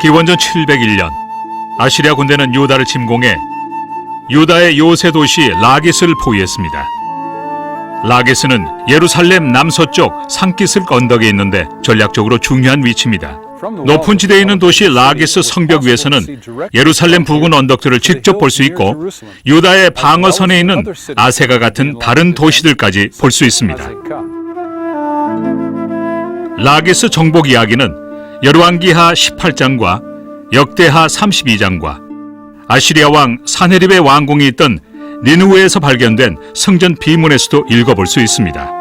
기원전 701년 아시리아 군대는 유다를 침공해 유다의 요새 도시 라기스를 포위했습니다. 라기스는 예루살렘 남서쪽 산기슭 언덕에 있는데 전략적으로 중요한 위치입니다. 높은 지대에 있는 도시 라기스 성벽 위에서는 예루살렘 부근 언덕들을 직접 볼 수 있고 유다의 방어선에 있는 아세가 같은 다른 도시들까지 볼 수 있습니다. 라기스 정복 이야기는 열왕기하 18장과 역대하 32장과 아시리아 왕 사네립의 왕궁이 있던 니느웨에서 발견된 성전 비문에서도 읽어볼 수 있습니다.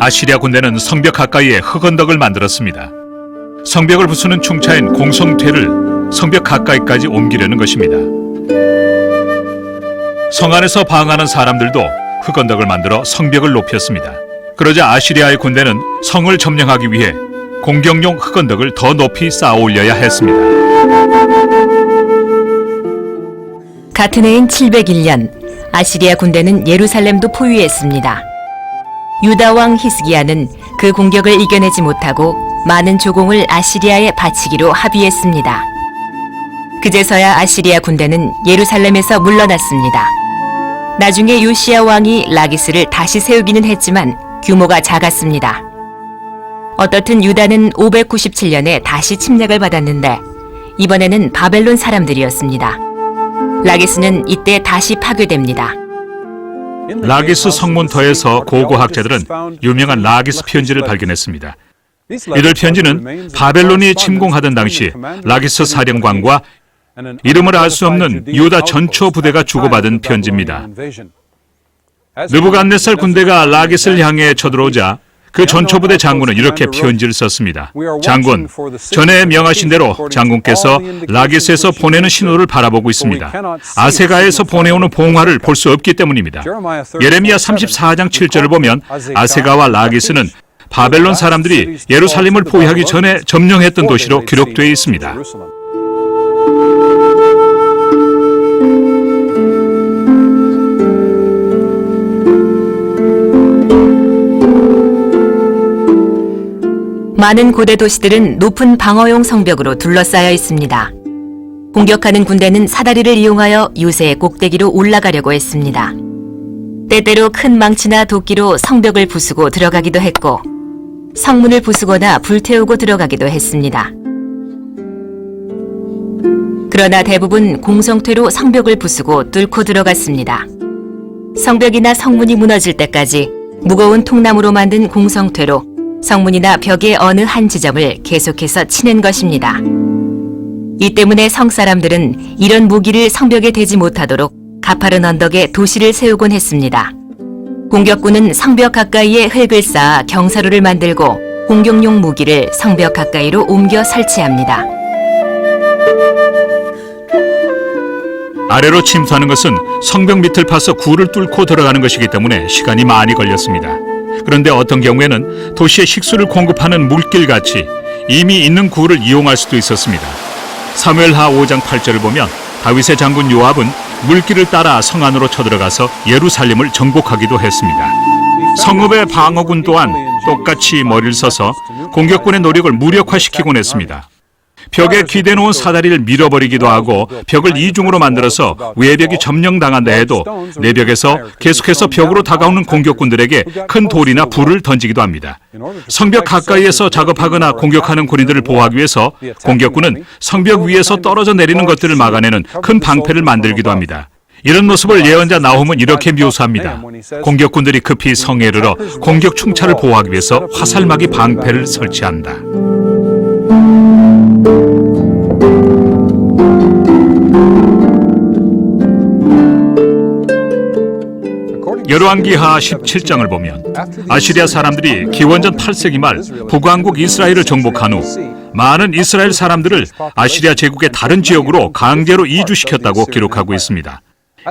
아시리아 군대는 성벽 가까이에 흙언덕을 만들었습니다. 성벽을 부수는 충차인 공성퇴를 성벽 가까이까지 옮기려는 것입니다. 성 안에서 방어하는 사람들도 흙언덕을 만들어 성벽을 높였습니다. 그러자 아시리아의 군대는 성을 점령하기 위해 공격용 흙언덕을 더 높이 쌓아 올려야 했습니다. 같은 해인 701년 아시리아 군대는 예루살렘도 포위했습니다. 유다 왕 히스기야는 그 공격을 이겨내지 못하고 많은 조공을 아시리아에 바치기로 합의했습니다. 그제서야 아시리아 군대는 예루살렘에서 물러났습니다. 나중에 요시야 왕이 라기스를 다시 세우기는 했지만 규모가 작았습니다. 어떻든 유다는 597년에 다시 침략을 받았는데 이번에는 바벨론 사람들이었습니다. 라기스는 이때 다시 파괴됩니다. 라기스 성문터에서 고고학자들은 유명한 라기스 편지를 발견했습니다. 이들 편지는 바벨론이 침공하던 당시 라기스 사령관과 이름을 알 수 없는 유다 전초 부대가 주고받은 편지입니다. 느부갓네살 군대가 라기스를 향해 쳐들어오자 그 전초부대 장군은 이렇게 편지를 썼습니다. 장군, 전에 명하신 대로 장군께서 라기스에서 보내는 신호를 바라보고 있습니다. 아세가에서 보내오는 봉화를 볼 수 없기 때문입니다. 예레미야 34장 7절을 보면 아세가와 라기스는 바벨론 사람들이 예루살렘을 포위하기 전에 점령했던 도시로 기록되어 있습니다. 많은 고대 도시들은 높은 방어용 성벽으로 둘러싸여 있습니다. 공격하는 군대는 사다리를 이용하여 요새의 꼭대기로 올라가려고 했습니다. 때때로 큰 망치나 도끼로 성벽을 부수고 들어가기도 했고 성문을 부수거나 불태우고 들어가기도 했습니다. 그러나 대부분 공성퇴로 성벽을 부수고 뚫고 들어갔습니다. 성벽이나 성문이 무너질 때까지 무거운 통나무로 만든 공성퇴로 성문이나 벽의 어느 한 지점을 계속해서 치는 것입니다. 이 때문에 성사람들은 이런 무기를 성벽에 대지 못하도록 가파른 언덕에 도시를 세우곤 했습니다. 공격군은 성벽 가까이에 흙을 쌓아 경사로를 만들고 공격용 무기를 성벽 가까이로 옮겨 설치합니다. 아래로 침투하는 것은 성벽 밑을 파서 굴을 뚫고 들어가는 것이기 때문에 시간이 많이 걸렸습니다. 그런데 어떤 경우에는 도시에 식수를 공급하는 물길같이 이미 있는 굴을 이용할 수도 있었습니다. 사무엘하 5장 8절을 보면 다윗의 장군 요압은 물길을 따라 성 안으로 쳐들어가서 예루살렘을 정복하기도 했습니다. 성읍의 방어군 또한 똑같이 머리를 써서 공격군의 노력을 무력화시키곤 했습니다. 벽에 기대놓은 사다리를 밀어버리기도 하고 벽을 이중으로 만들어서 외벽이 점령당한다 해도 내벽에서 계속해서 벽으로 다가오는 공격군들에게 큰 돌이나 불을 던지기도 합니다. 성벽 가까이에서 작업하거나 공격하는 군인들을 보호하기 위해서 공격군은 성벽 위에서 떨어져 내리는 것들을 막아내는 큰 방패를 만들기도 합니다. 이런 모습을 예언자 나훔은 이렇게 묘사합니다. 공격군들이 급히 성에 이르러 공격 충차를 보호하기 위해서 화살막이 방패를 설치한다. 열왕기하 17장을 보면 아시리아 사람들이 기원전 8세기 말 북왕국 이스라엘을 정복한 후 많은 이스라엘 사람들을 아시리아 제국의 다른 지역으로 강제로 이주시켰다고 기록하고 있습니다.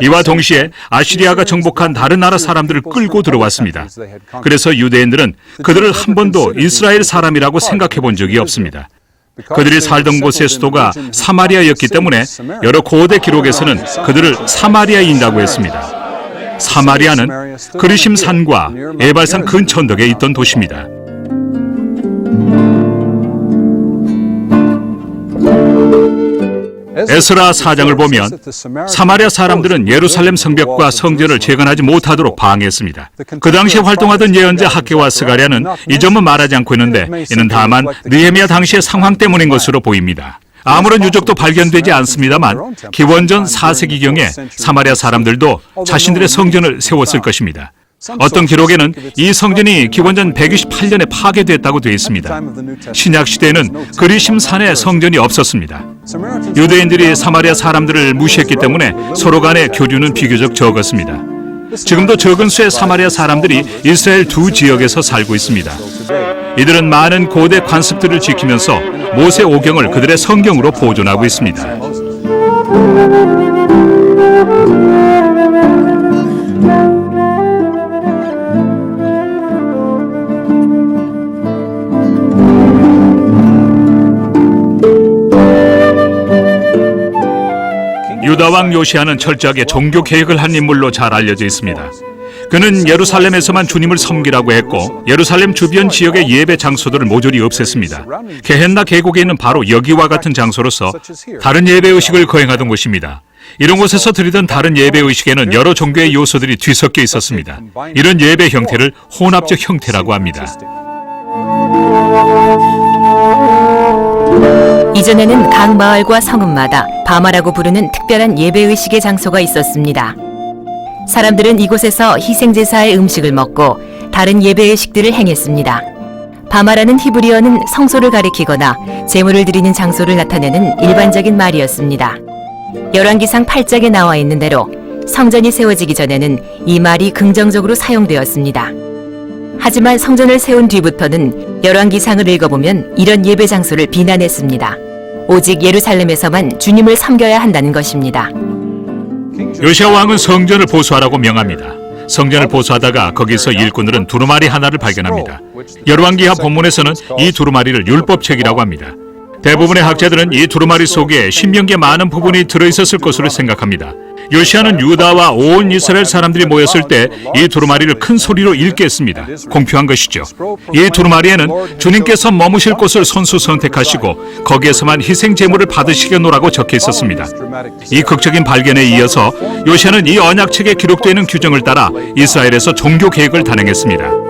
이와 동시에 아시리아가 정복한 다른 나라 사람들을 끌고 들어왔습니다. 그래서 유대인들은 그들을 한 번도 이스라엘 사람이라고 생각해 본 적이 없습니다. 그들이 살던 곳의 수도가 사마리아였기 때문에 여러 고대 기록에서는 그들을 사마리아인이라고 했습니다. 사마리아는 그리심 산과 에발산 근천덕에 있던 도시입니다. 에스라 4장을 보면 사마리아 사람들은 예루살렘 성벽과 성전을 재건하지 못하도록 방해했습니다. 그 당시 활동하던 예언자 학개와 스가랴는 이 점은 말하지 않고 있는데 이는 다만 느헤미야 당시의 상황 때문인 것으로 보입니다. 아무런 유적도 발견되지 않습니다만 기원전 4세기경에 사마리아 사람들도 자신들의 성전을 세웠을 것입니다. 어떤 기록에는 이 성전이 기원전 128년에 파괴됐다고 되어 있습니다. 신약 시대에는 그리심산에 성전이 없었습니다. 유대인들이 사마리아 사람들을 무시했기 때문에 서로 간의 교류는 비교적 적었습니다. 지금도 적은 수의 사마리아 사람들이 이스라엘 두 지역에서 살고 있습니다. 이들은 많은 고대 관습들을 지키면서 모세 오경을 그들의 성경으로 보존하고 있습니다. 유다 왕 요시아는 철저하게 종교 개혁을 한 인물로 잘 알려져 있습니다. 그는 예루살렘에서만 주님을 섬기라고 했고 예루살렘 주변 지역의 예배 장소들을 모조리 없앴습니다. 게헨나 계곡에 있는 바로 여기와 같은 장소로서 다른 예배 의식을 거행하던 곳입니다. 이런 곳에서 드리던 다른 예배 의식에는 여러 종교의 요소들이 뒤섞여 있었습니다. 이런 예배 형태를 혼합적 형태라고 합니다. 이전에는 각 마을과 성읍마다 바마라고 부르는 특별한 예배의식의 장소가 있었습니다. 사람들은 이곳에서 희생제사의 음식을 먹고 다른 예배의식들을 행했습니다. 바마라는 히브리어는 성소를 가리키거나 제물을 드리는 장소를 나타내는 일반적인 말이었습니다. 열왕기상 8장에 나와 있는 대로 성전이 세워지기 전에는 이 말이 긍정적으로 사용되었습니다. 하지만 성전을 세운 뒤부터는 열왕기상을 읽어보면 이런 예배 장소를 비난했습니다. 오직 예루살렘에서만 주님을 섬겨야 한다는 것입니다. 요시아 왕은 성전을 보수하라고 명합니다. 성전을 보수하다가 거기서 일꾼들은 두루마리 하나를 발견합니다. 열왕기하 본문에서는 이 두루마리를 율법책이라고 합니다. 대부분의 학자들은 이 두루마리 속에 신명기의 많은 부분이 들어있었을 것으로 생각합니다. 요시아는 유다와 온 이스라엘 사람들이 모였을 때 이 두루마리를 큰 소리로 읽게 했습니다. 공평한 것이죠. 이 두루마리에는 주님께서 머무실 곳을 선수 선택하시고 거기에서만 희생 제물을 받으시겠노라고 적혀 있었습니다. 이 극적인 발견에 이어서 요시아는 이 언약책에 기록되어 있는 규정을 따라 이스라엘에서 종교 개혁을 단행했습니다.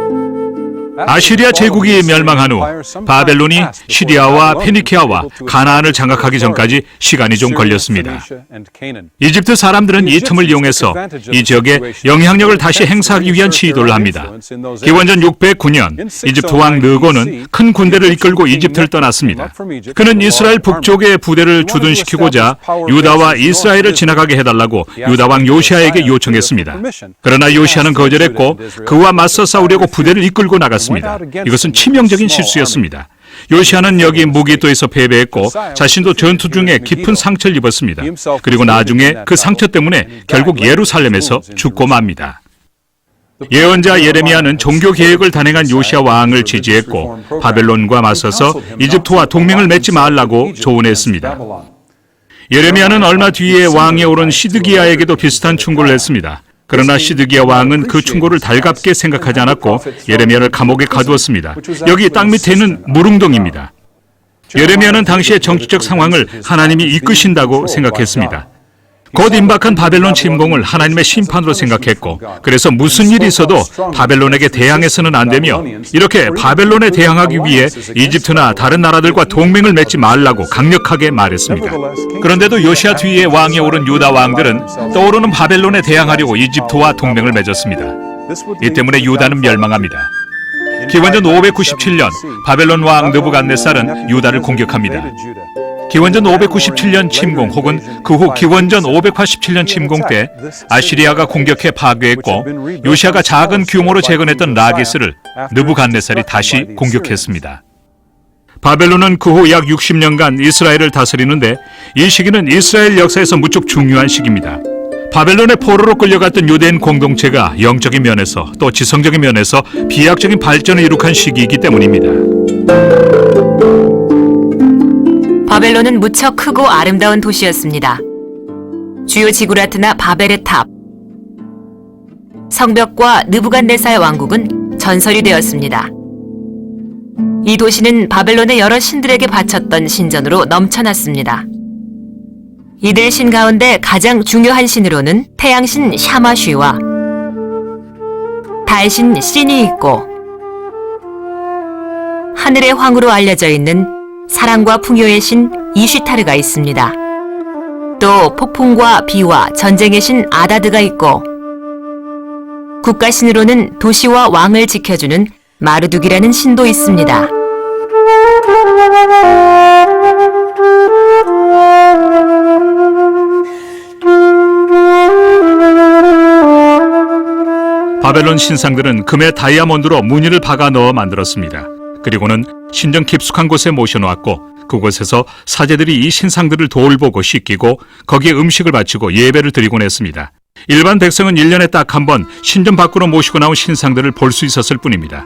아시리아 제국이 멸망한 후 바벨론이 시리아와 페니키아와 가나안을 장악하기 전까지 시간이 좀 걸렸습니다. 이집트 사람들은 이 틈을 이용해서 이 지역에 영향력을 다시 행사하기 위한 시도를 합니다. 기원전 609년 이집트 왕 느고는 큰 군대를 이끌고 이집트를 떠났습니다. 그는 이스라엘 북쪽에 부대를 주둔시키고자 유다와 이스라엘을 지나가게 해달라고 유다 왕 요시아에게 요청했습니다. 그러나 요시아는 거절했고 그와 맞서 싸우려고 부대를 이끌고 나갔습니다. 이것은 치명적인 실수였습니다. 요시아는 여기 무기토에서 패배했고 자신도 전투 중에 깊은 상처를 입었습니다. 그리고 나중에 그 상처 때문에 결국 예루살렘에서 죽고 맙니다. 예언자 예레미야는 종교 개혁을 단행한 요시아 왕을 지지했고 바벨론과 맞서서 이집트와 동맹을 맺지 말라고 조언했습니다. 예레미야는 얼마 뒤에 왕에 오른 시드기야에게도 비슷한 충고를 했습니다. 그러나 시드기야 왕은 그 충고를 달갑게 생각하지 않았고 예레미야를 감옥에 가두었습니다. 여기 땅 밑에 있는 무릉동입니다. 예레미야는 당시의 정치적 상황을 하나님이 이끄신다고 생각했습니다. 곧 임박한 바벨론 침공을 하나님의 심판으로 생각했고 그래서 무슨 일이 있어도 바벨론에게 대항해서는 안 되며 이렇게 바벨론에 대항하기 위해 이집트나 다른 나라들과 동맹을 맺지 말라고 강력하게 말했습니다. 그런데도 요시아 뒤에 왕에 오른 유다 왕들은 떠오르는 바벨론에 대항하려고 이집트와 동맹을 맺었습니다. 이 때문에 유다는 멸망합니다. 기원전 597년 바벨론 왕 느부갓네살은 유다를 공격합니다. 기원전 597년 침공 혹은 그 후 기원전 587년 침공 때 아시리아가 공격해 파괴했고 요시아가 작은 규모로 재건했던 라기스를 느부갓네살이 다시 공격했습니다. 바벨론은 그 후 약 60년간 이스라엘을 다스리는데 이 시기는 이스라엘 역사에서 무척 중요한 시기입니다. 바벨론의 포로로 끌려갔던 유대인 공동체가 영적인 면에서 또 지성적인 면에서 비약적인 발전을 이룩한 시기이기 때문입니다. 바벨론은 무척 크고 아름다운 도시였습니다. 주요 지구라트나 바벨의 탑, 성벽과 느부갓네살 왕국은 전설이 되었습니다. 이 도시는 바벨론의 여러 신들에게 바쳤던 신전으로 넘쳐났습니다. 이들 신 가운데 가장 중요한 신으로는 태양신 샤마쉬와 달신 신이 있고 하늘의 황으로 알려져 있는 사랑과 풍요의 신 이슈타르가 있습니다. 또 폭풍과 비와 전쟁의 신 아다드가 있고 국가신으로는 도시와 왕을 지켜주는 마르둑이라는 신도 있습니다. 바벨론 신상들은 금의 다이아몬드로 무늬를 박아 넣어 만들었습니다. 그리고는 신전 깊숙한 곳에 모셔놓았고 그곳에서 사제들이 이 신상들을 돌보고 씻기고 거기에 음식을 바치고 예배를 드리곤 했습니다. 일반 백성은 1년에 딱 한 번 신전 밖으로 모시고 나온 신상들을 볼 수 있었을 뿐입니다.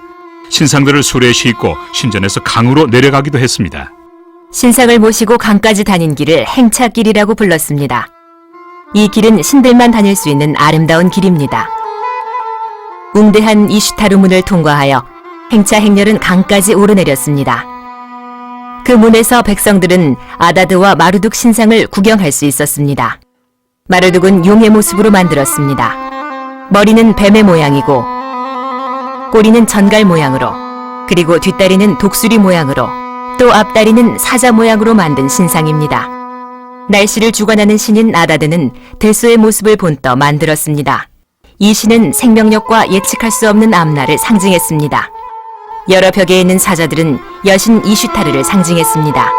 신상들을 수레에 싣고 신전에서 강으로 내려가기도 했습니다. 신상을 모시고 강까지 다닌 길을 행차길이라고 불렀습니다. 이 길은 신들만 다닐 수 있는 아름다운 길입니다. 웅대한 이슈타르 문을 통과하여 행차 행렬은 강까지 오르내렸습니다. 그 문에서 백성들은 아다드와 마르둑 신상을 구경할 수 있었습니다. 마르둑은 용의 모습으로 만들었습니다. 머리는 뱀의 모양이고 꼬리는 전갈 모양으로 그리고 뒷다리는 독수리 모양으로 또 앞다리는 사자 모양으로 만든 신상입니다. 날씨를 주관하는 신인 아다드는 들소의 모습을 본떠 만들었습니다. 이 신은 생명력과 예측할 수 없는 앞날을 상징했습니다. 여러 벽에 있는 사자들은 여신 이슈타르를 상징했습니다.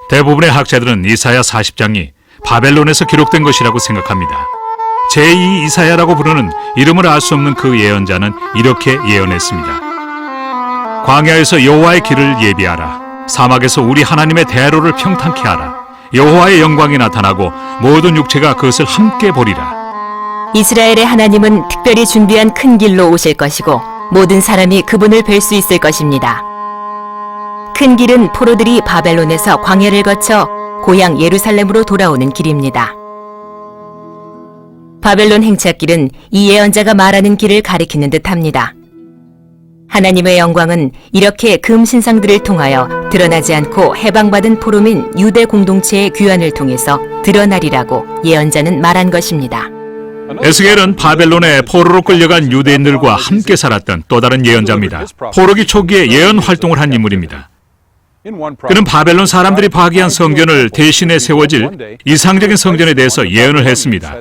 대부분의 학자들은 이사야 40장이 바벨론에서 기록된 것이라고 생각합니다. 제2 이사야라고 부르는 이름을 알 수 없는 그 예언자는 이렇게 예언했습니다. 광야에서 여호와의 길을 예비하라. 사막에서 우리 하나님의 대로를 평탄케 하라. 여호와의 영광이 나타나고 모든 육체가 그것을 함께 보리라. 이스라엘의 하나님은 특별히 준비한 큰 길로 오실 것이고 모든 사람이 그분을 뵐 수 있을 것입니다. 큰 길은 포로들이 바벨론에서 광야를 거쳐 고향 예루살렘으로 돌아오는 길입니다. 바벨론 행차길은 이 예언자가 말하는 길을 가리키는 듯합니다. 하나님의 영광은 이렇게 금 신상들을 통하여 드러나지 않고 해방받은 포로민 유대 공동체의 귀환을 통해서 드러나리라고 예언자는 말한 것입니다. 에스겔은 바벨론에 포로로 끌려간 유대인들과 함께 살았던 또 다른 예언자입니다. 포로기 초기에 예언 활동을 한 인물입니다. 그는 바벨론 사람들이 파괴한 성전을 대신해 세워질 이상적인 성전에 대해서 예언을 했습니다.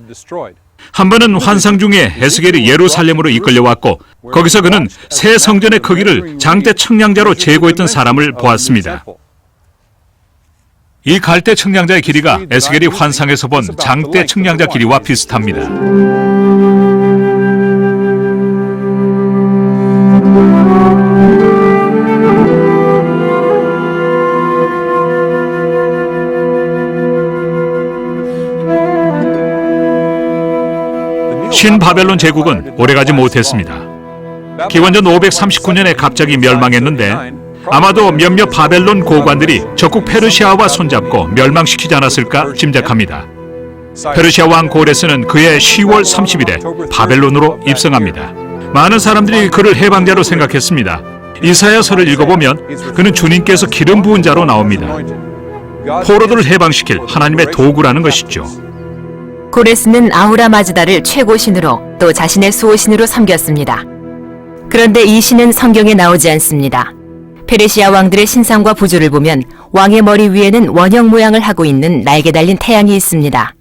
한 번은 환상 중에 에스겔이 예루살렘으로 이끌려왔고 거기서 그는 새 성전의 크기를 장대 측량자로 재고했던 사람을 보았습니다. 이 갈대 측량자의 길이가 에스겔이 환상에서 본 장대 측량자 길이와 비슷합니다. 신바벨론 제국은 오래가지 못했습니다. 기원전 539년에 갑자기 멸망했는데 아마도 몇몇 바벨론 고관들이 적국 페르시아와 손잡고 멸망시키지 않았을까 짐작합니다. 페르시아 왕 고레스는 그해 10월 30일에 바벨론으로 입성합니다. 많은 사람들이 그를 해방자로 생각했습니다. 이사야서를 읽어보면 그는 주님께서 기름 부은 자로 나옵니다. 포로들을 해방시킬 하나님의 도구라는 것이죠. 고레스는 아우라 마즈다를 최고신으로 또 자신의 수호신으로 섬겼습니다. 그런데 이 신은 성경에 나오지 않습니다. 페르시아 왕들의 신상과 부조를 보면 왕의 머리 위에는 원형 모양을 하고 있는 날개 달린 태양이 있습니다.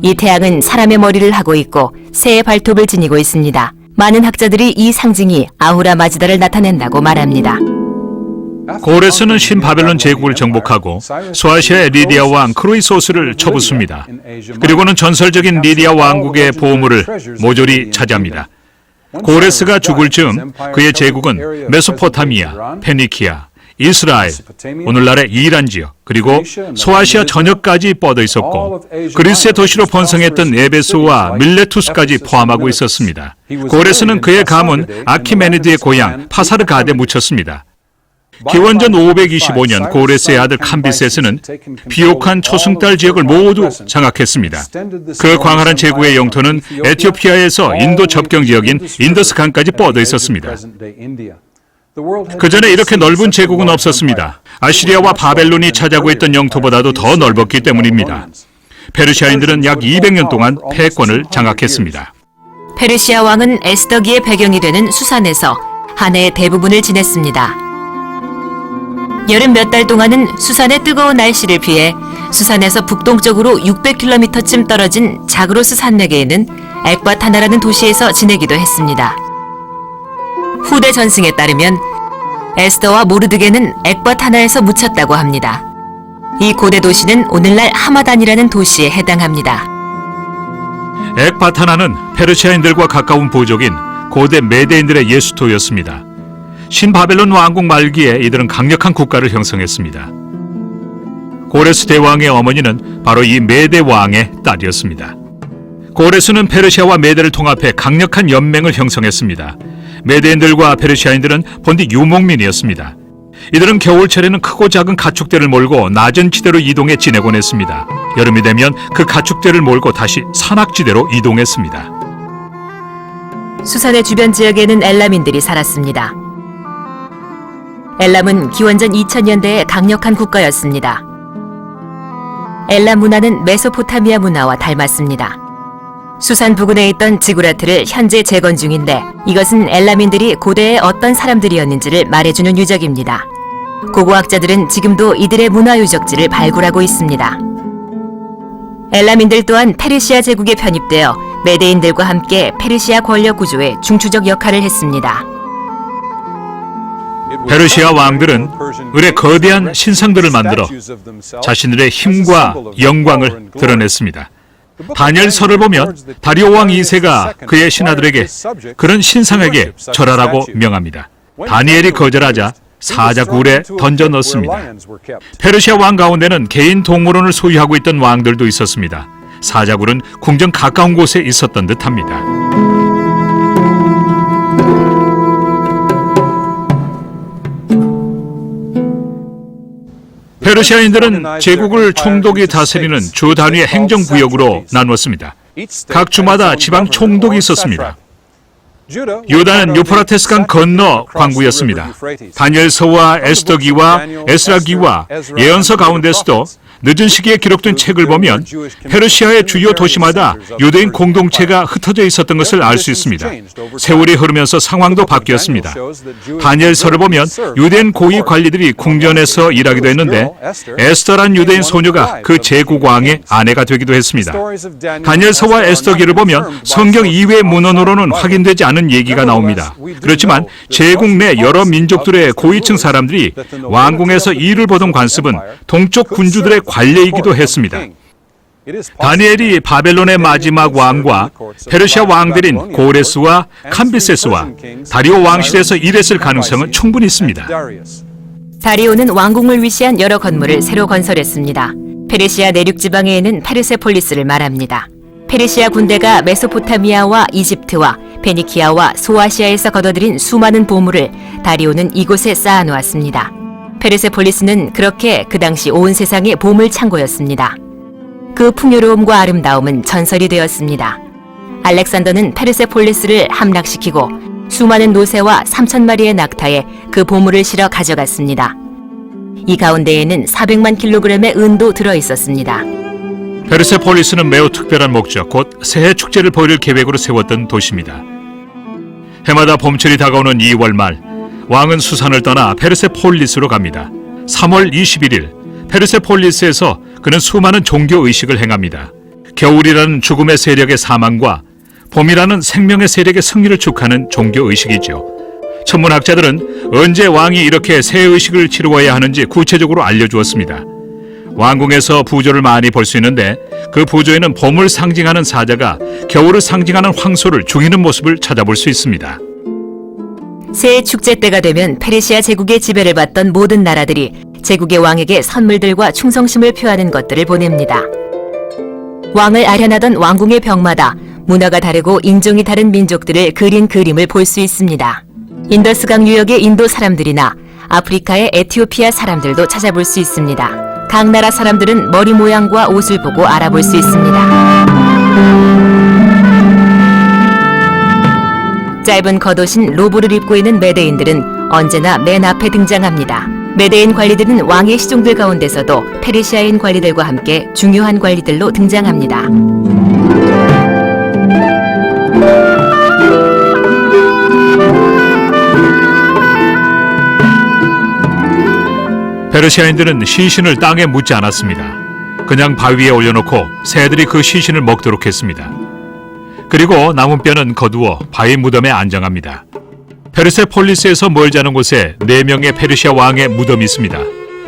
이 태양은 사람의 머리를 하고 있고 새의 발톱을 지니고 있습니다. 많은 학자들이 이 상징이 아후라 마즈다를 나타낸다고 말합니다. 고레스는 신바벨론 제국을 정복하고 소아시아의 리디아 왕 크로이소스를 쳐붓습니다. 그리고는 전설적인 리디아 왕국의 보물을 모조리 차지합니다. 고레스가 죽을 즈음 그의 제국은 메소포타미아, 페니키아, 이스라엘, 오늘날의 이란 지역, 그리고 소아시아 전역까지 뻗어 있었고 그리스의 도시로 번성했던 에베소와 밀레투스까지 포함하고 있었습니다. 고레스는 그의 가문 아키메니드의 고향 파사르가드에 묻혔습니다. 기원전 525년 고레스의 아들 캄비세스는 비옥한 초승달 지역을 모두 장악했습니다. 그 광활한 제국의 영토는 에티오피아에서 인도 접경 지역인 인더스강까지 뻗어 있었습니다. 그 전에 이렇게 넓은 제국은 없었습니다. 아시리아와 바벨론이 차지하고 있던 영토보다도 더 넓었기 때문입니다. 페르시아인들은 약 200년 동안 패권을 장악했습니다. 페르시아 왕은 에스더기의 배경이 되는 수산에서 한 해의 대부분을 지냈습니다. 여름 몇 달 동안은 수산의 뜨거운 날씨를 피해 수산에서 북동쪽으로 600km쯤 떨어진 자그로스 산맥에 있는 엑바타나라는 도시에서 지내기도 했습니다. 후대 전승에 따르면 에스더와 모르드게는 엑바타나에서 묻혔다고 합니다. 이 고대 도시는 오늘날 하마단이라는 도시에 해당합니다. 엑바타나는 페르시아인들과 가까운 부족인 고대 메데인들의 예수토였습니다. 신바벨론 왕국 말기에 이들은 강력한 국가를 형성했습니다. 고레스 대왕의 어머니는 바로 이 메데 왕의 딸이었습니다. 고레스는 페르시아와 메데를 통합해 강력한 연맹을 형성했습니다. 메데인들과 페르시아인들은 본디 유목민이었습니다. 이들은 겨울철에는 크고 작은 가축대를 몰고 낮은 지대로 이동해 지내곤 했습니다. 여름이 되면 그 가축대를 몰고 다시 산악지대로 이동했습니다. 수산의 주변 지역에는 엘람인들이 살았습니다. 엘람은 기원전 2000년대의 강력한 국가였습니다. 엘람 문화는 메소포타미아 문화와 닮았습니다. 수산 부근에 있던 지구라트를 현재 재건 중인데 이것은 엘람인들이 고대의 어떤 사람들이었는지를 말해주는 유적입니다. 고고학자들은 지금도 이들의 문화 유적지를 발굴하고 있습니다. 엘람인들 또한 페르시아 제국에 편입되어 메데인들과 함께 페르시아 권력 구조의 중추적 역할을 했습니다. 페르시아 왕들은 을의 거대한 신상들을 만들어 자신들의 힘과 영광을 드러냈습니다. 다니엘서를 보면 다리오 왕 2세가 그의 신하들에게 그런 신상에게 절하라고 명합니다. 다니엘이 거절하자 사자굴에 던져 넣습니다. 페르시아 왕 가운데는 개인 동물원을 소유하고 있던 왕들도 있었습니다. 사자굴은 궁전 가까운 곳에 있었던 듯합니다. 페르시아인들은 제국을 총독이 다스리는 주 단위의 행정구역으로 나누었습니다. 각 주마다 지방 총독이 있었습니다. 유다는 유프라테스강 건너 광구였습니다. 다니엘서와 에스더기와 에스라기와 예언서 가운데서도 늦은 시기에 기록된 책을 보면 페르시아의 주요 도시마다 유대인 공동체가 흩어져 있었던 것을 알 수 있습니다. 세월이 흐르면서 상황도 바뀌었습니다. 다니엘서를 보면 유대인 고위 관리들이 궁전에서 일하기도 했는데 에스더란 유대인 소녀가 그 제국 왕의 아내가 되기도 했습니다. 다니엘서와 에스더기를 보면 성경 이외의 문헌으로는 확인되지 않은 얘기가 나옵니다. 그렇지만 제국 내 여러 민족들의 고위층 사람들이 왕궁에서 일을 보던 관습은 동쪽 군주들의 관례이기도 했습니다. 다니엘이 바벨론의 마지막 왕과 페르시아 왕들인 고레스와 캄비세스와 다리오 왕실에서 일했을 가능성은 충분히 있습니다. 다리오는 왕궁을 위시한 여러 건물을 새로 건설했습니다. 페르시아 내륙 지방에 있는 페르세폴리스를 말합니다. 페르시아 군대가 메소포타미아와 이집트와 페니키아와 소아시아에서 거둬들인 수많은 보물을 다리오는 이곳에 쌓아놓았습니다. 페르세폴리스는 그렇게 그 당시 온 세상의 보물 창고였습니다. 그 풍요로움과 아름다움은 전설이 되었습니다. 알렉산더는 페르세폴리스를 함락시키고 수많은 노새와 3,000마리의 낙타에 그 보물을 실어 가져갔습니다. 이 가운데에는 400만 킬로그램의 은도 들어있었습니다. 페르세폴리스는 매우 특별한 목적, 곧 새해 축제를 벌일 계획으로 세웠던 도시입니다. 해마다 봄철이 다가오는 2월 말, 왕은 수산을 떠나 페르세폴리스로 갑니다. 3월 21일, 페르세폴리스에서 그는 수많은 종교 의식을 행합니다. 겨울이라는 죽음의 세력의 사망과 봄이라는 생명의 세력의 승리를 축하는 종교 의식이죠. 천문학자들은 언제 왕이 이렇게 새 의식을 치루어야 하는지 구체적으로 알려주었습니다. 왕궁에서 부조를 많이 볼 수 있는데 그 부조에는 봄을 상징하는 사자가 겨울을 상징하는 황소를 죽이는 모습을 찾아볼 수 있습니다. 새해 축제 때가 되면 페르시아 제국의 지배를 받던 모든 나라들이 제국의 왕에게 선물들과 충성심을 표하는 것들을 보냅니다. 왕을 아련하던 왕궁의 벽마다 문화가 다르고 인종이 다른 민족들을 그린 그림을 볼 수 있습니다. 인더스강 유역의 인도 사람들이나 아프리카의 에티오피아 사람들도 찾아볼 수 있습니다. 각 나라 사람들은 머리 모양과 옷을 보고 알아볼 수 있습니다. 짧은 겉옷인 로브를 입고 있는 메데인들은 언제나 맨 앞에 등장합니다. 메데인 관리들은 왕의 시종들 가운데서도 페르시아인 관리들과 함께 중요한 관리들로 등장합니다. 페르시아인들은 시신을 땅에 묻지 않았습니다. 그냥 바위에 올려놓고 새들이 그 시신을 먹도록 했습니다. 그리고 남은 뼈는 거두어 바위 무덤에 안장합니다. 페르세폴리스에서 멀지 않은 곳에 4명의 페르시아 왕의 무덤이 있습니다.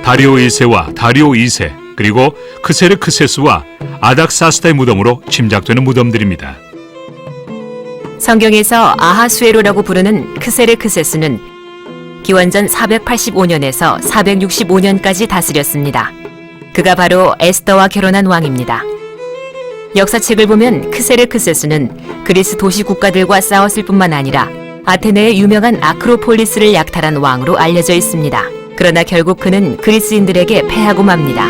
다리오 1세와 다리오 2세, 그리고 크세르크세스와 아닥사스다의 무덤으로 짐작되는 무덤들입니다. 성경에서 아하수에로라고 부르는 크세르크세스는 기원전 485년에서 465년까지 다스렸습니다. 그가 바로 에스더와 결혼한 왕입니다. 역사책을 보면 크세르크세스는 그리스 도시 국가들과 싸웠을 뿐만 아니라 아테네의 유명한 아크로폴리스를 약탈한 왕으로 알려져 있습니다. 그러나 결국 그는 그리스인들에게 패하고 맙니다.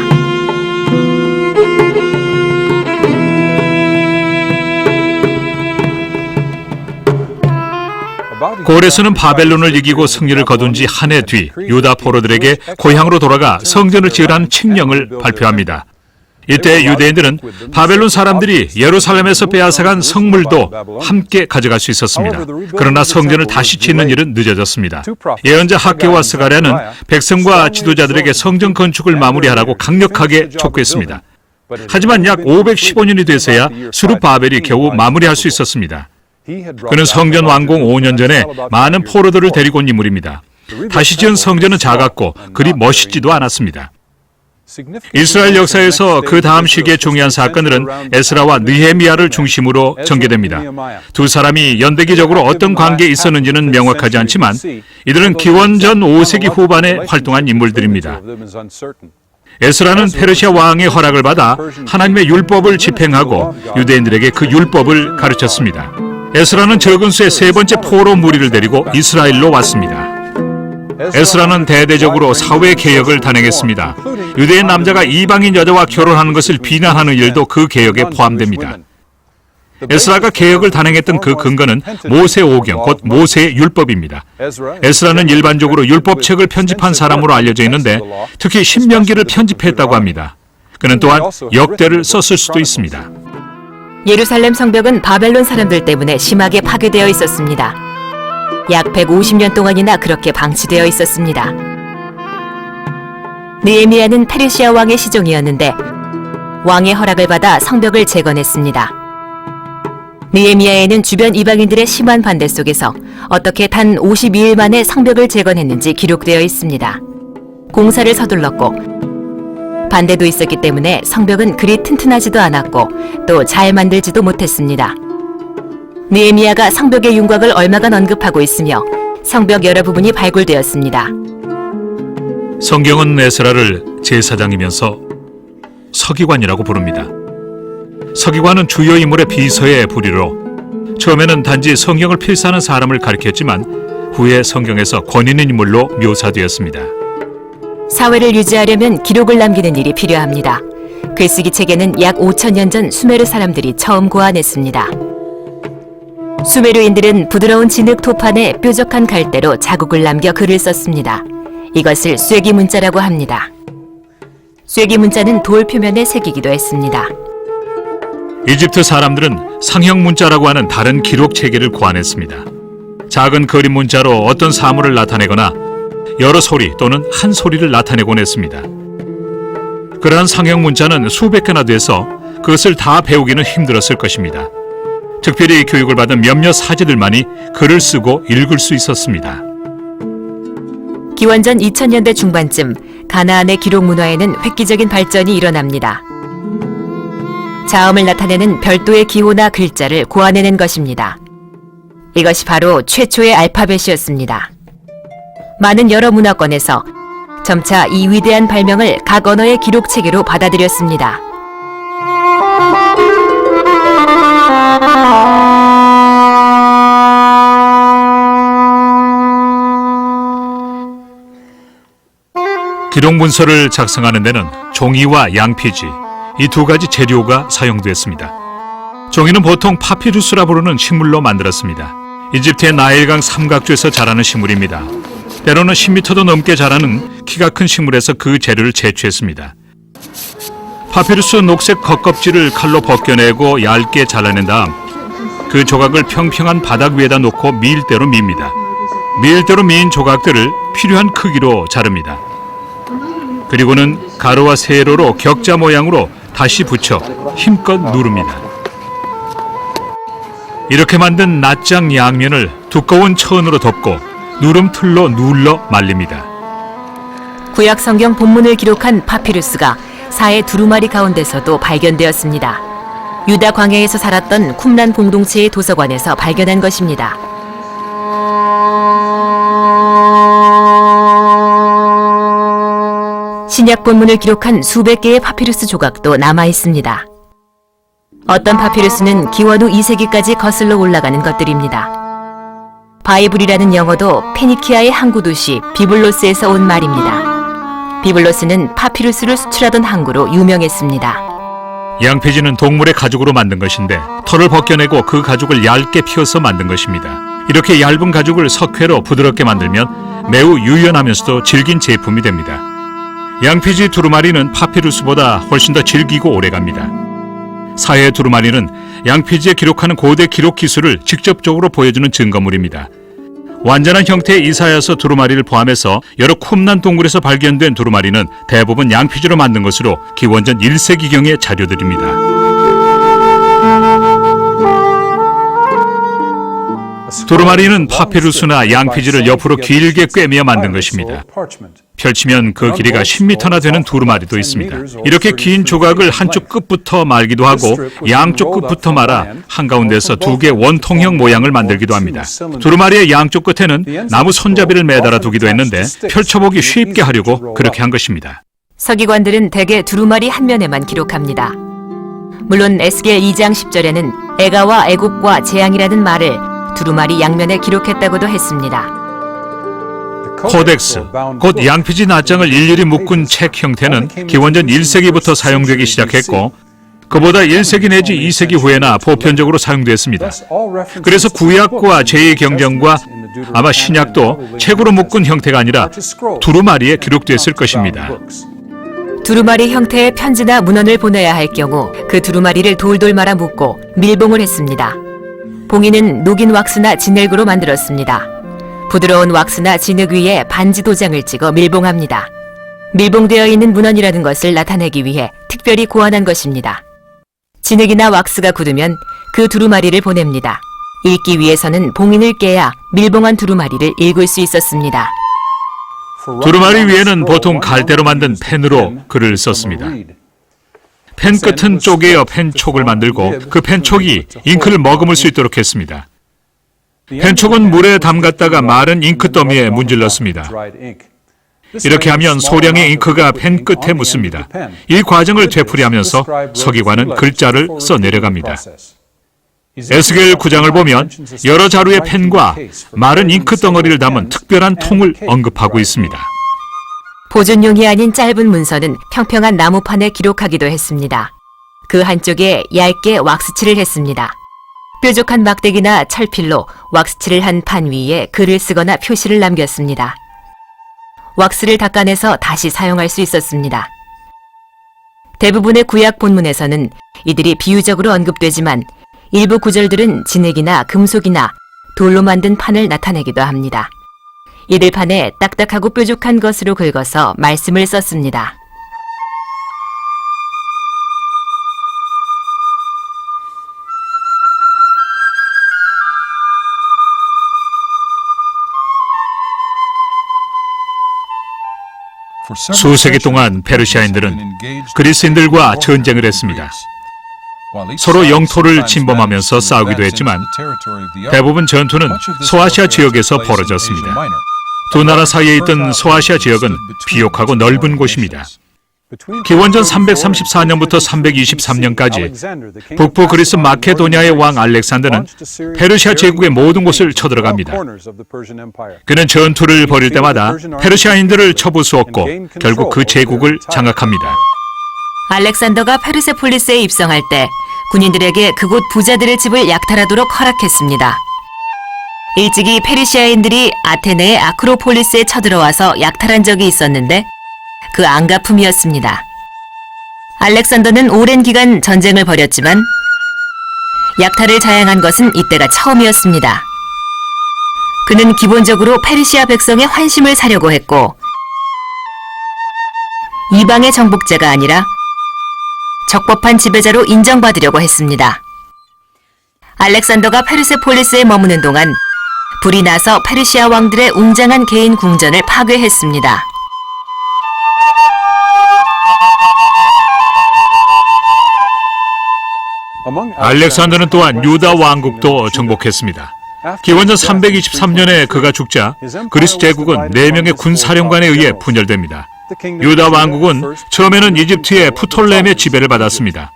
고레스는 바벨론을 이기고 승리를 거둔 지 한 해 뒤 유다 포로들에게 고향으로 돌아가 성전을 지으라는 칙령을 발표합니다. 이때 유대인들은 바벨론 사람들이 예루살렘에서 빼앗아간 성물도 함께 가져갈 수 있었습니다. 그러나 성전을 다시 짓는 일은 늦어졌습니다. 예언자 학개와 스가랴는 백성과 지도자들에게 성전 건축을 마무리하라고 강력하게 촉구했습니다. 하지만 약 515년이 돼서야 스룹바벨이 겨우 마무리할 수 있었습니다. 그는 성전 완공 5년 전에 많은 포로들을 데리고 온 인물입니다. 다시 지은 성전은 작았고 그리 멋있지도 않았습니다. 이스라엘 역사에서 그 다음 시기의 중요한 사건들은 에스라와 느헤미야를 중심으로 전개됩니다. 두 사람이 연대기적으로 어떤 관계에 있었는지는 명확하지 않지만 이들은 기원전 5세기 후반에 활동한 인물들입니다. 에스라는 페르시아 왕의 허락을 받아 하나님의 율법을 집행하고 유대인들에게 그 율법을 가르쳤습니다. 에스라는 적은 수의 3번째 포로 무리를 데리고 이스라엘로 왔습니다. 에스라는 대대적으로 사회 개혁을 단행했습니다. 유대인 남자가 이방인 여자와 결혼하는 것을 비난하는 일도 그 개혁에 포함됩니다. 에스라가 개혁을 단행했던 그 근거는 모세 오경, 곧 모세의 율법입니다. 에스라는 일반적으로 율법책을 편집한 사람으로 알려져 있는데 특히 신명기를 편집했다고 합니다. 그는 또한 역대를 썼을 수도 있습니다. 예루살렘 성벽은 바벨론 사람들 때문에 심하게 파괴되어 있었습니다. 약 150년 동안이나 그렇게 방치되어 있었습니다. 느헤미야는 페르시아 왕의 시종이었는데 왕의 허락을 받아 성벽을 재건했습니다. 느헤미야에는 주변 이방인들의 심한 반대 속에서 어떻게 단 52일 만에 성벽을 재건했는지 기록되어 있습니다. 공사를 서둘렀고 반대도 있었기 때문에 성벽은 그리 튼튼하지도 않았고 또 잘 만들지도 못했습니다. 느헤미야가 성벽의 윤곽을 얼마간 언급하고 있으며 성벽 여러 부분이 발굴되었습니다. 성경은 에스라를 제사장이면서 서기관이라고 부릅니다. 서기관은 주요 인물의 비서의 부리로 처음에는 단지 성경을 필사하는 사람을 가리켰지만 후에 성경에서 권위 있는 인물로 묘사되었습니다. 사회를 유지하려면 기록을 남기는 일이 필요합니다. 글쓰기 체계는 약 5,000년 전 수메르 사람들이 처음 고안했습니다. 수메르인들은 부드러운 진흙 토판에 뾰족한 갈대로 자국을 남겨 글을 썼습니다. 이것을 쐐기 문자라고 합니다. 쐐기 문자는 돌 표면에 새기기도 했습니다. 이집트 사람들은 상형 문자라고 하는 다른 기록 체계를 고안했습니다. 작은 그림 문자로 어떤 사물을 나타내거나 여러 소리 또는 한 소리를 나타내곤 했습니다. 그러한 상형 문자는 수백 개나 돼서 그것을 다 배우기는 힘들었을 것입니다. 특별히 교육을 받은 몇몇 사제들만이 글을 쓰고 읽을 수 있었습니다. 기원전 2000년대 중반쯤 가나안의 기록 문화에는 획기적인 발전이 일어납니다. 자음을 나타내는 별도의 기호나 글자를 고안해낸 것입니다. 이것이 바로 최초의 알파벳이었습니다. 많은 여러 문화권에서 점차 이 위대한 발명을 각 언어의 기록 체계로 받아들였습니다. 기록 문서를 작성하는 데는 종이와 양피지, 이 두 가지 재료가 사용됐습니다. 종이는 보통 파피루스라 부르는 식물로 만들었습니다. 이집트의 나일강 삼각주에서 자라는 식물입니다. 때로는 10m도 넘게 자라는 키가 큰 식물에서 그 재료를 채취했습니다. 파피루스 녹색 겉껍질을 칼로 벗겨내고 얇게 잘라낸 다음 그 조각을 평평한 바닥 위에다 놓고 밀대로 밉니다. 밀대로 미인 조각들을 필요한 크기로 자릅니다. 그리고는 가루와 세로로 격자 모양으로 다시 붙여 힘껏 누릅니다. 이렇게 만든 낱장 양면을 두꺼운 천으로 덮고 누름틀로 눌러 말립니다. 구약 성경 본문을 기록한 파피루스가 사해 두루마리 가운데서도 발견되었습니다. 유다 광야에서 살았던 쿰란 공동체의 도서관에서 발견한 것입니다. 신약 본문을 기록한 수백 개의 파피루스 조각도 남아 있습니다. 어떤 파피루스는 기원 후 2세기까지 거슬러 올라가는 것들입니다. 바이블이라는 영어도 페니키아의 항구 도시 비블로스에서 온 말입니다. 비블로스는 파피루스를 수출하던 항구로 유명했습니다. 양피지는 동물의 가죽으로 만든 것인데 털을 벗겨내고 그 가죽을 얇게 피워서 만든 것입니다. 이렇게 얇은 가죽을 석회로 부드럽게 만들면 매우 유연하면서도 질긴 제품이 됩니다. 양피지 두루마리는 파피루스보다 훨씬 더 질기고 오래갑니다. 사해 두루마리는 양피지에 기록하는 고대 기록 기술을 직접적으로 보여주는 증거물입니다. 완전한 형태의 이사야서 두루마리를 포함해서 여러 쿰란 동굴에서 발견된 두루마리는 대부분 양피지로 만든 것으로 기원전 1세기경의 자료들입니다. 두루마리는 파피루스나 양피지를 옆으로 길게 꿰매어 만든 것입니다. 펼치면 그 길이가 10m나 되는 두루마리도 있습니다. 이렇게 긴 조각을 한쪽 끝부터 말기도 하고 양쪽 끝부터 말아 한가운데서 두 개의 원통형 모양을 만들기도 합니다. 두루마리의 양쪽 끝에는 나무 손잡이를 매달아 두기도 했는데 펼쳐보기 쉽게 하려고 그렇게 한 것입니다. 서기관들은 대개 두루마리 한 면에만 기록합니다. 물론 에스겔 2장 10절에는 애가와 애국과 재앙이라는 말을 두루마리 양면에 기록했다고도 했습니다. 코덱스, 곧 양피지 낱장을 일일이 묶은 책 형태는 기원전 1세기부터 사용되기 시작했고 그보다 1세기 내지 2세기 후에나 보편적으로 사용됐습니다. 그래서 구약과 제2경전과 아마 신약도 책으로 묶은 형태가 아니라 두루마리에 기록됐을 것입니다. 두루마리 형태의 편지나 문헌을 보내야 할 경우 그 두루마리를 돌돌 말아 묶고 밀봉을 했습니다. 봉인은 녹인 왁스나 진흙으로 만들었습니다. 부드러운 왁스나 진흙 위에 반지 도장을 찍어 밀봉합니다. 밀봉되어 있는 문헌이라는 것을 나타내기 위해 특별히 고안한 것입니다. 진흙이나 왁스가 굳으면 그 두루마리를 보냅니다. 읽기 위해서는 봉인을 깨야 밀봉한 두루마리를 읽을 수 있었습니다. 두루마리 위에는 보통 갈대로 만든 펜으로 글을 썼습니다. 펜 끝은 쪼개어 펜촉을 만들고 그 펜촉이 잉크를 머금을 수 있도록 했습니다. 펜촉은 물에 담갔다가 마른 잉크 더미에 문질렀습니다. 이렇게 하면 소량의 잉크가 펜 끝에 묻습니다. 이 과정을 되풀이하면서 서기관은 글자를 써내려갑니다. 에스겔 9장을 보면 여러 자루의 펜과 마른 잉크 덩어리를 담은 특별한 통을 언급하고 있습니다. 보존용이 아닌 짧은 문서는 평평한 나무판에 기록하기도 했습니다. 그 한쪽에 얇게 왁스칠을 했습니다. 뾰족한 막대기나 철필로 왁스칠을 한 판 위에 글을 쓰거나 표시를 남겼습니다. 왁스를 닦아내서 다시 사용할 수 있었습니다. 대부분의 구약 본문에서는 이들이 비유적으로 언급되지만 일부 구절들은 진흙이나 금속이나 돌로 만든 판을 나타내기도 합니다. 이들 판에 딱딱하고 뾰족한 것으로 긁어서 말씀을 썼습니다. 수세기 동안 페르시아인들은 그리스인들과 전쟁을 했습니다. 서로 영토를 침범하면서 싸우기도 했지만 대부분 전투는 소아시아 지역에서 벌어졌습니다. 두 나라 사이에 있던 소아시아 지역은 비옥하고 넓은 곳입니다. 기원전 334년부터 323년까지 북부 그리스 마케도니아의 왕 알렉산더는 페르시아 제국의 모든 곳을 쳐들어갑니다. 그는 전투를 벌일 때마다 페르시아인들을 쳐부수었고 결국 그 제국을 장악합니다. 알렉산더가 페르세폴리스에 입성할 때 군인들에게 그곳 부자들의 집을 약탈하도록 허락했습니다. 일찍이 페르시아인들이 아테네의 아크로폴리스에 쳐들어와서 약탈한 적이 있었는데 그 안가품이었습니다. 알렉산더는 오랜 기간 전쟁을 벌였지만 약탈을 자행한 것은 이때가 처음이었습니다. 그는 기본적으로 페르시아 백성의 환심을 사려고 했고 이방의 정복자가 아니라 적법한 지배자로 인정받으려고 했습니다. 알렉산더가 페르세폴리스에 머무는 동안 불이 나서 페르시아 왕들의 웅장한 개인 궁전을 파괴했습니다. 알렉산더는 또한 유다 왕국도 정복했습니다. 기원전 323년에 그가 죽자 그리스 제국은 4명의 군사령관에 의해 분열됩니다. 유다 왕국은 처음에는 이집트의 프톨레헴의 지배를 받았습니다.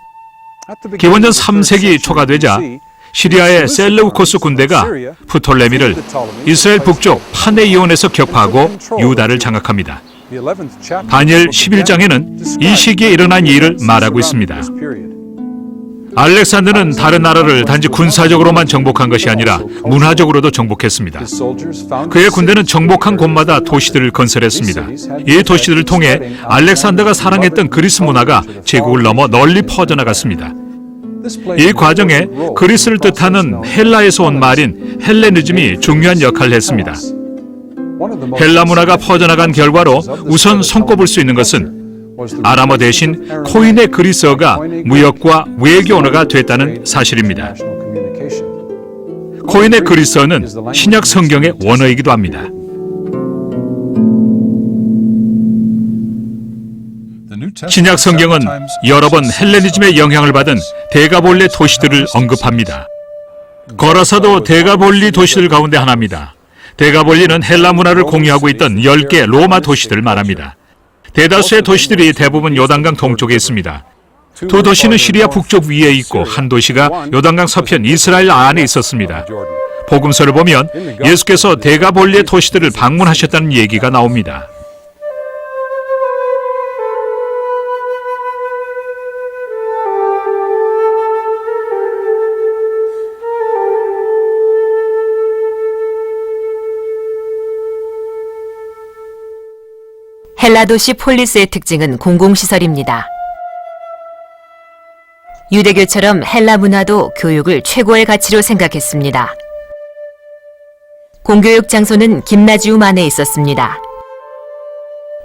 기원전 3세기 초가 되자 시리아의 셀레우코스 군대가 프톨레미를 이스라엘 북쪽 파네이온에서 격파하고 유다를 장악합니다. 다니엘 11장에는 이 시기에 일어난 일을 말하고 있습니다. 알렉산더는 다른 나라를 단지 군사적으로만 정복한 것이 아니라 문화적으로도 정복했습니다. 그의 군대는 정복한 곳마다 도시들을 건설했습니다. 이 도시들을 통해 알렉산더가 사랑했던 그리스 문화가 제국을 넘어 널리 퍼져나갔습니다. 이 과정에 그리스를 뜻하는 헬라에서 온 말인 헬레니즘이 중요한 역할을 했습니다. 헬라 문화가 퍼져나간 결과로 우선 손꼽을 수 있는 것은 아람어 대신 코인의 그리스어가 무역과 외교 언어가 됐다는 사실입니다. 코인의 그리스어는 신약 성경의 원어이기도 합니다. 신약 성경은 여러 번 헬레니즘의 영향을 받은 데가볼레 도시들을 언급합니다. 거라사도 데가볼리 도시들 가운데 하나입니다. 데가볼리는 헬라 문화를 공유하고 있던 10개 로마 도시들을 말합니다. 대다수의 도시들이 대부분 요단강 동쪽에 있습니다. 두 도시는 시리아 북쪽 위에 있고 한 도시가 요단강 서편 이스라엘 안에 있었습니다. 복음서를 보면 예수께서 데가볼리의 도시들을 방문하셨다는 얘기가 나옵니다. 헬라 도시 폴리스의 특징은 공공시설입니다. 유대교처럼 헬라 문화도 교육을 최고의 가치로 생각했습니다. 공교육 장소는 김나지움 안에 있었습니다.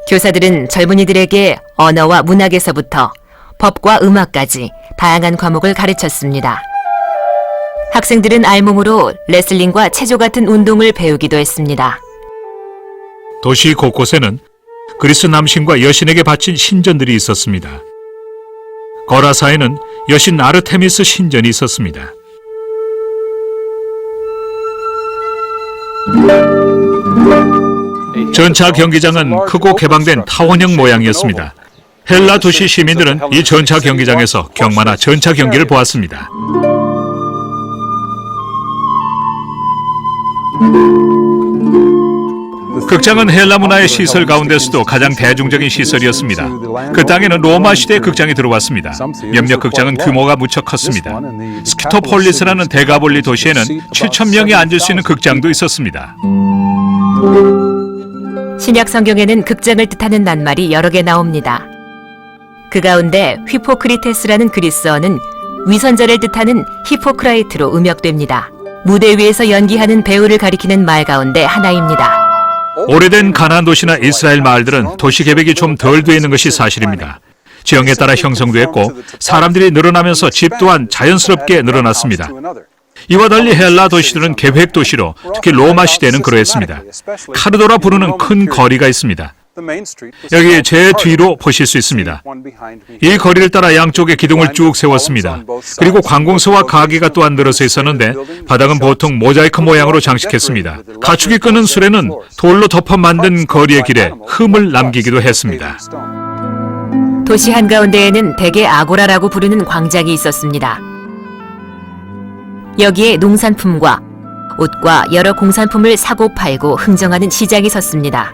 교사들은 젊은이들에게 언어와 문학에서부터 법과 음악까지 다양한 과목을 가르쳤습니다. 학생들은 알몸으로 레슬링과 체조 같은 운동을 배우기도 했습니다. 도시 곳곳에는 그리스 남신과 여신에게 바친 신전들이 있었습니다. 거라사에는 여신 아르테미스 신전이 있었습니다. 전차 경기장은 크고 개방된 타원형 모양이었습니다. 헬라 도시 시민들은 이 전차 경기장에서 경마나 전차 경기를 보았습니다. 극장은 헬라 문화의 시설 가운데서도 가장 대중적인 시설이었습니다. 그 땅에는 로마 시대의 극장이 들어왔습니다. 몇몇 극장은 규모가 무척 컸습니다. 스키토폴리스라는 데가볼리 도시에는 7,000명이 앉을 수 있는 극장도 있었습니다. 신약 성경에는 극장을 뜻하는 낱말이 여러 개 나옵니다. 그 가운데 휘포크리테스라는 그리스어는 위선자를 뜻하는 히포크라이트로 음역됩니다. 무대 위에서 연기하는 배우를 가리키는 말 가운데 하나입니다. 오래된 가나안 도시나 이스라엘 마을들은 도시 계획이 좀 덜 돼 있는 것이 사실입니다. 지형에 따라 형성됐고 사람들이 늘어나면서 집 또한 자연스럽게 늘어났습니다. 이와 달리 헬라 도시들은 계획 도시로, 특히 로마 시대는 그러했습니다. 카르도라 부르는 큰 거리가 있습니다. 여기 제 뒤로 보실 수 있습니다. 이 거리를 따라 양쪽에 기둥을 쭉 세웠습니다. 그리고 관공서와 가게가 또한 늘어서 있었는데 바닥은 보통 모자이크 모양으로 장식했습니다. 가축이 끄는 수레는 돌로 덮어 만든 거리의 길에 흠을 남기기도 했습니다. 도시 한가운데에는 대개 아고라라고 부르는 광장이 있었습니다. 여기에 농산품과 옷과 여러 공산품을 사고 팔고 흥정하는 시장이 섰습니다.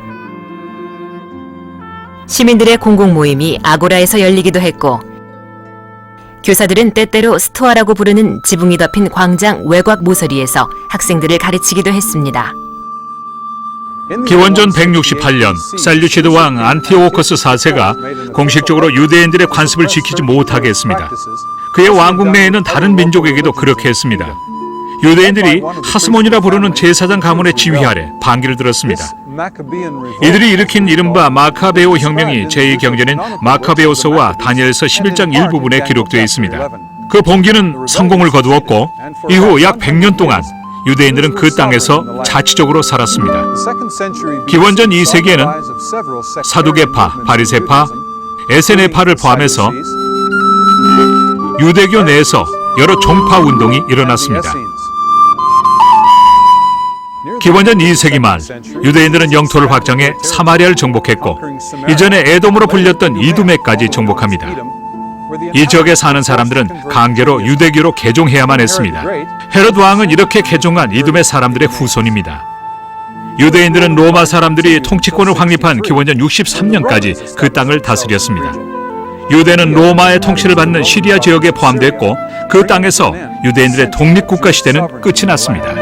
시민들의 공공 모임이 아고라에서 열리기도 했고 교사들은 때때로 스토아라고 부르는 지붕이 덮인 광장 외곽 모서리에서 학생들을 가르치기도 했습니다. 기원전 168년 셀류시드 왕 안티오코스 4세가 공식적으로 유대인들의 관습을 지키지 못하게 했습니다. 그의 왕국 내에는 다른 민족에게도 그렇게 했습니다. 유대인들이 하스몬이라 부르는 제사장 가문의 지휘 아래 반기를 들었습니다. 이들이 일으킨 이른바 마카베오 혁명이 제2경전인 마카베오서와 다니엘서 11장 일부분에 기록되어 있습니다. 그 봉기는 성공을 거두었고 이후 약 100년 동안 유대인들은 그 땅에서 자치적으로 살았습니다. 기원전 2세기에는 사두개파, 바리새파, 에세네파를 포함해서 유대교 내에서 여러 종파 운동이 일어났습니다. 기원전 2세기 말 유대인들은 영토를 확장해 사마리아를 정복했고 이전에 에돔으로 불렸던 이두메까지 정복합니다. 이 지역에 사는 사람들은 강제로 유대교로 개종해야만 했습니다. 헤롯 왕은 이렇게 개종한 이두메 사람들의 후손입니다. 유대인들은 로마 사람들이 통치권을 확립한 기원전 63년까지 그 땅을 다스렸습니다. 유대는 로마의 통치를 받는 시리아 지역에 포함됐고 그 땅에서 유대인들의 독립국가 시대는 끝이 났습니다.